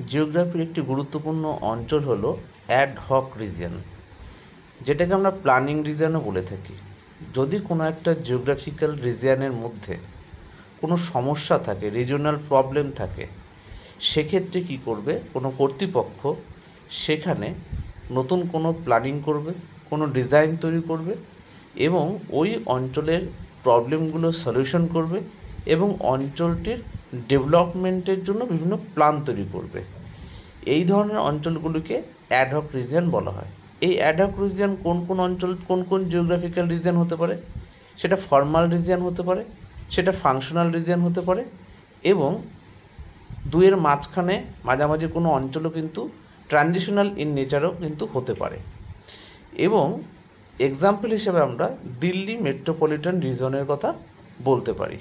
জিওগ্রাফির একটি গুরুত্বপূর্ণ অঞ্চল হলো অ্যাডহক রিজিয়ন, যেটাকে আমরা প্ল্যানিং রিজিয়নও বলে থাকি। যদি কোনো একটা জিওগ্রাফিক্যাল রিজিয়নের মধ্যে কোনো সমস্যা থাকে, রিজিওনাল প্রবলেম থাকে, সেক্ষেত্রে কী করবে কোনো কর্তৃপক্ষ, সেখানে নতুন কোনো প্ল্যানিং করবে, কোনো ডিজাইন তৈরি করবে এবং ওই অঞ্চলের প্রবলেমগুলো সলিউশন করবে এবং অঞ্চলটির ডেভেলপমেন্টের জন্য বিভিন্ন প্ল্যান তৈরি করবে। এই ধরনের অঞ্চলগুলিকে অ্যাডহক রিজিয়ন বলা হয়। এই অ্যাডহক রিজিয়ন কোন কোন অঞ্চল, কোন কোন জিওগ্রাফিক্যাল রিজিয়ন হতে পারে? সেটা ফর্মাল রিজিয়ন হতে পারে, সেটা ফাংশনাল রিজিয়ন হতে পারে, এবং দুয়ের মাঝখানে মাঝামাঝি কোনো অঞ্চলও কিন্তু ট্রানজিশনাল ইন নেচারও কিন্তু হতে পারে। এবং এক্সাম্পল হিসেবে আমরা দিল্লি মেট্রোপলিটন রিজনের কথা বলতে পারি।